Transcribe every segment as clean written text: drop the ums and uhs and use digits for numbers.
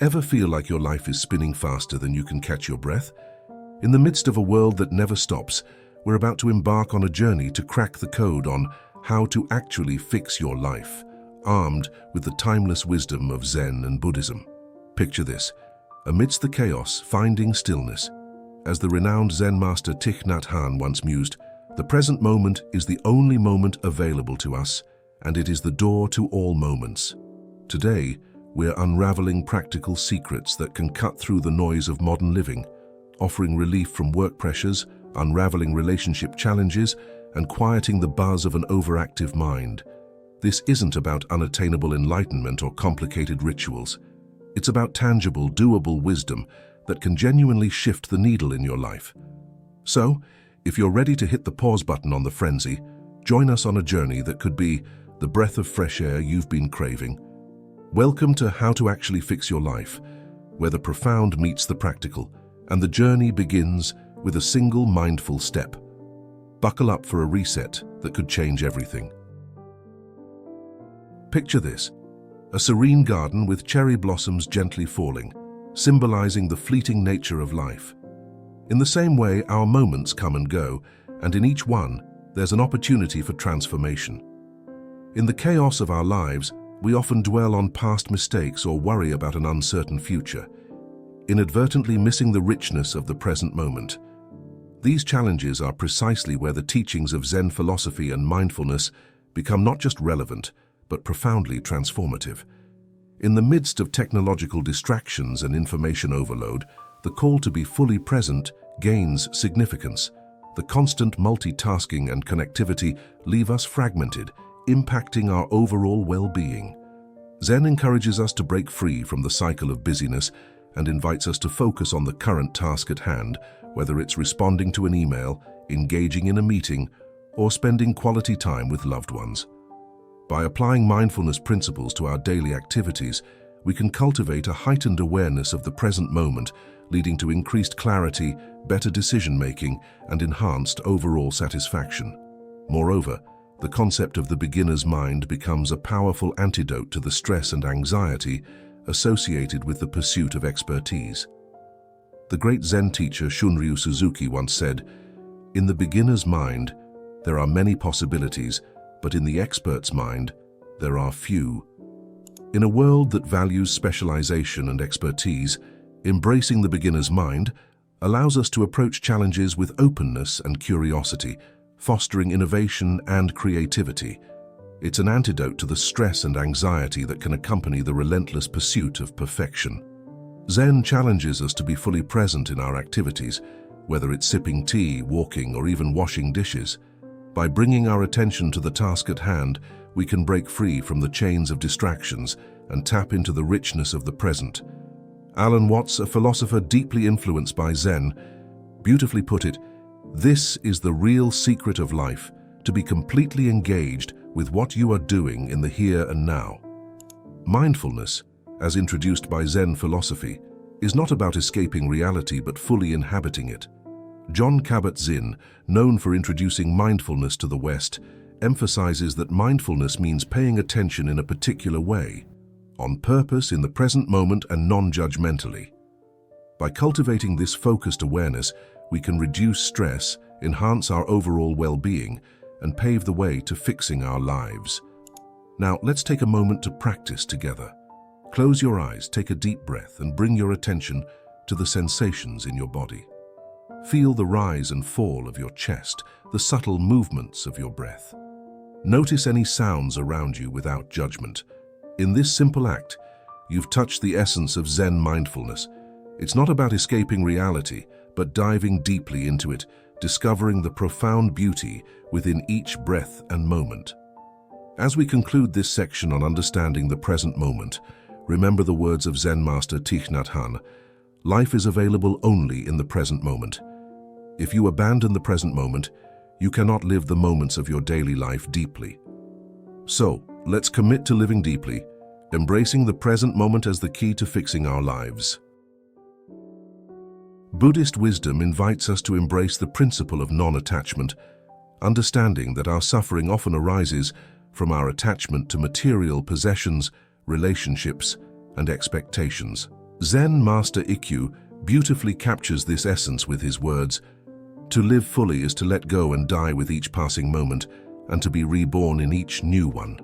Ever feel like your life is spinning faster than you can catch your breath? In the midst of a world that never stops, we're about to embark on a journey to crack the code on how to actually fix your life, armed with the timeless wisdom of Zen and Buddhism. Picture this: amidst the chaos, finding stillness. As the renowned Zen master Thich Nhat Hanh once mused, "The present moment is the only moment available to us, and it is the door to all moments." Today, we're unraveling practical secrets that can cut through the noise of modern living, offering relief from work pressures, unraveling relationship challenges, and quieting the buzz of an overactive mind. This isn't about unattainable enlightenment or complicated rituals. It's about tangible, doable wisdom that can genuinely shift the needle in your life. So, if you're ready to hit the pause button on the frenzy, join us on a journey that could be the breath of fresh air you've been craving. Welcome to How to Actually Fix Your Life, where the profound meets the practical, and the journey begins with a single mindful step. Buckle up for a reset that could change everything. Picture this: a serene garden with cherry blossoms gently falling, symbolizing the fleeting nature of life. In the same way, our moments come and go, and in each one, there's an opportunity for transformation. In the chaos of our lives, we often dwell on past mistakes or worry about an uncertain future, inadvertently missing the richness of the present moment. These challenges are precisely where the teachings of Zen philosophy and mindfulness become not just relevant, but profoundly transformative. In the midst of technological distractions and information overload, the call to be fully present gains significance. The constant multitasking and connectivity leave us fragmented, impacting our overall well-being. Zen encourages us to break free from the cycle of busyness and invites us to focus on the current task at hand, whether it's responding to an email, engaging in a meeting, or spending quality time with loved ones. By applying mindfulness principles to our daily activities, we can cultivate a heightened awareness of the present moment, leading to increased clarity, better decision-making, and enhanced overall satisfaction. Moreover, the concept of the beginner's mind becomes a powerful antidote to the stress and anxiety associated with the pursuit of expertise. The great Zen teacher Shunryu Suzuki once said, "In the beginner's mind, there are many possibilities, but in the expert's mind, there are few." In a world that values specialization and expertise, embracing the beginner's mind allows us to approach challenges with openness and curiosity, fostering innovation and creativity. It's an antidote to the stress and anxiety that can accompany the relentless pursuit of perfection. Zen challenges us to be fully present in our activities, whether it's sipping tea, walking, or even washing dishes. By bringing our attention to the task at hand, we can break free from the chains of distractions and tap into the richness of the present. Alan Watts, a philosopher deeply influenced by Zen, beautifully put it, "This is the real secret of life, to be completely engaged with what you are doing in the here and now." Mindfulness, as introduced by Zen philosophy, is not about escaping reality but fully inhabiting it. Jon Kabat-Zinn, known for introducing mindfulness to the West, emphasizes that mindfulness means paying attention in a particular way, on purpose, in the present moment, and non-judgmentally. By cultivating this focused awareness, we can reduce stress, enhance our overall well-being, and pave the way to fixing our lives. Now, let's take a moment to practice together. Close your eyes, take a deep breath, and bring your attention to the sensations in your body. Feel the rise and fall of your chest, the subtle movements of your breath. Notice any sounds around you without judgment. In this simple act, you've touched the essence of Zen mindfulness. It's not about escaping reality, but diving deeply into it, discovering the profound beauty within each breath and moment. As we conclude this section on understanding the present moment, remember the words of Zen master Thich Nhat Hanh: "Life is available only in the present moment." If you abandon the present moment, you cannot live the moments of your daily life deeply. So, let's commit to living deeply, embracing the present moment as the key to fixing our lives. Buddhist wisdom invites us to embrace the principle of non-attachment, understanding that our suffering often arises from our attachment to material possessions, relationships, and expectations. Zen Master Ikkyu beautifully captures this essence with his words, "To live fully is to let go and die with each passing moment, and to be reborn in each new one."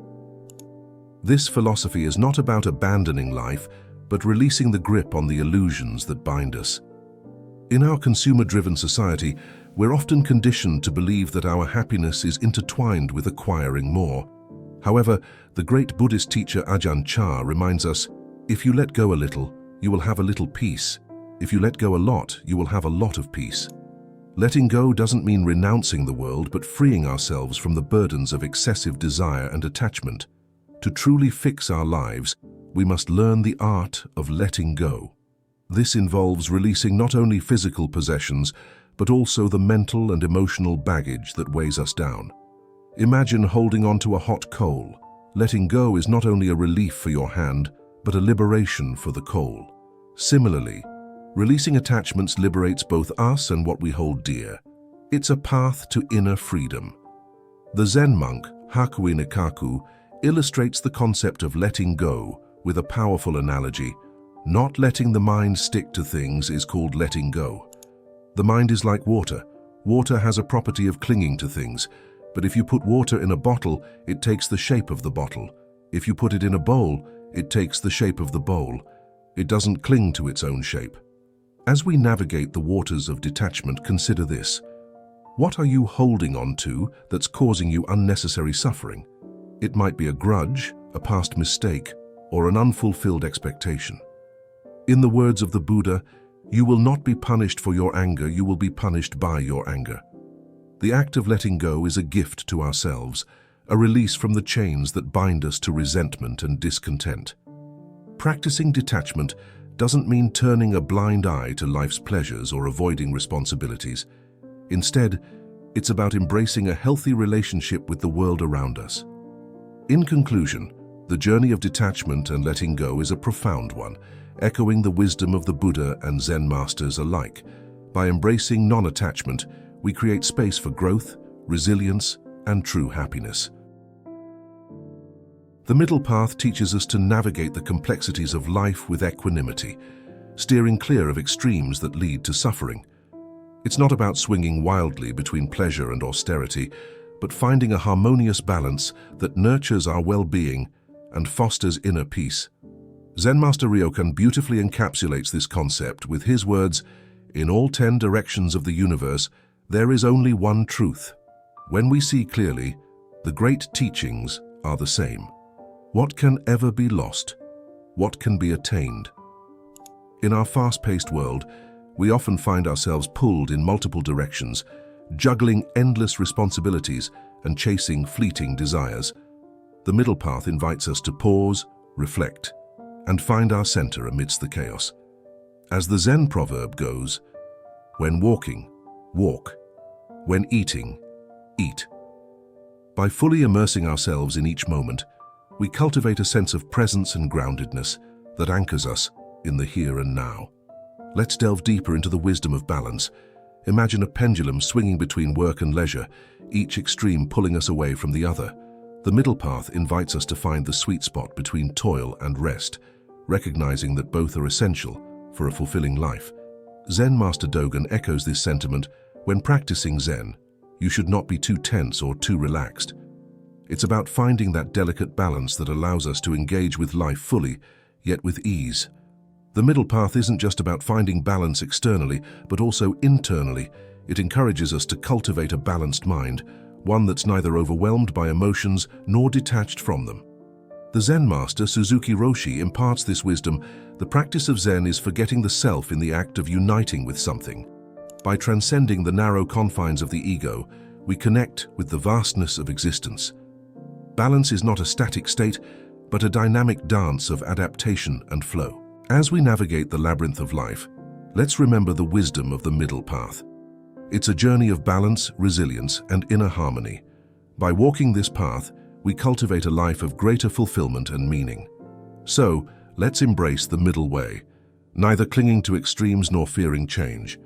This philosophy is not about abandoning life, but releasing the grip on the illusions that bind us. In our consumer-driven society, we're often conditioned to believe that our happiness is intertwined with acquiring more. However, the great Buddhist teacher Ajahn Chah reminds us, if you let go a little, you will have a little peace. If you let go a lot, you will have a lot of peace. Letting go doesn't mean renouncing the world, but freeing ourselves from the burdens of excessive desire and attachment. To truly fix our lives, we must learn the art of letting go. This involves releasing not only physical possessions, but also the mental and emotional baggage that weighs us down. Imagine holding on to a hot coal. Letting go is not only a relief for your hand, but a liberation for the coal. Similarly, releasing attachments liberates both us and what we hold dear. It's a path to inner freedom. The Zen monk, Hakuin Ikaku, illustrates the concept of letting go with a powerful analogy. Not letting the mind stick to things is called letting go. The mind is like water. Water has a property of clinging to things, but if you put water in a bottle, it takes the shape of the bottle. If you put it in a bowl, it takes the shape of the bowl. It doesn't cling to its own shape. As we navigate the waters of detachment, consider this. What are you holding on to that's causing you unnecessary suffering? It might be a grudge, a past mistake, or an unfulfilled expectation. In the words of the Buddha, you will not be punished for your anger, you will be punished by your anger. The act of letting go is a gift to ourselves, a release from the chains that bind us to resentment and discontent. Practicing detachment doesn't mean turning a blind eye to life's pleasures or avoiding responsibilities. Instead, it's about embracing a healthy relationship with the world around us. In conclusion, the journey of detachment and letting go is a profound one, echoing the wisdom of the Buddha and Zen masters alike. By embracing non-attachment, we create space for growth, resilience, and true happiness. The middle path teaches us to navigate the complexities of life with equanimity, steering clear of extremes that lead to suffering. It's not about swinging wildly between pleasure and austerity, but finding a harmonious balance that nurtures our well-being and fosters inner peace. Zen Master Ryokan beautifully encapsulates this concept with his words, "In all 10 directions of the universe, there is only one truth. When we see clearly, the great teachings are the same. What can ever be lost? What can be attained?" In our fast-paced world, we often find ourselves pulled in multiple directions, juggling endless responsibilities and chasing fleeting desires. The middle path invites us to pause, reflect, and find our center amidst the chaos. As the Zen proverb goes, when walking, walk. When eating, eat. By fully immersing ourselves in each moment, we cultivate a sense of presence and groundedness that anchors us in the here and now. Let's delve deeper into the wisdom of balance. Imagine a pendulum swinging between work and leisure, each extreme pulling us away from the other. The middle path invites us to find the sweet spot between toil and rest, recognizing that both are essential for a fulfilling life. Zen Master Dogen echoes this sentiment. When practicing Zen, you should not be too tense or too relaxed. It's about finding that delicate balance that allows us to engage with life fully, yet with ease. The middle path isn't just about finding balance externally, but also internally. It encourages us to cultivate a balanced mind, one that's neither overwhelmed by emotions nor detached from them. The Zen master Suzuki Roshi imparts this wisdom. The practice of Zen is forgetting the self in the act of uniting with something. By transcending the narrow confines of the ego, we connect with the vastness of existence. Balance is not a static state, but a dynamic dance of adaptation and flow. As we navigate the labyrinth of life, let's remember the wisdom of the middle path. It's a journey of balance, resilience, and inner harmony. By walking this path, we cultivate a life of greater fulfillment and meaning. So, let's embrace the middle way, neither clinging to extremes nor fearing change.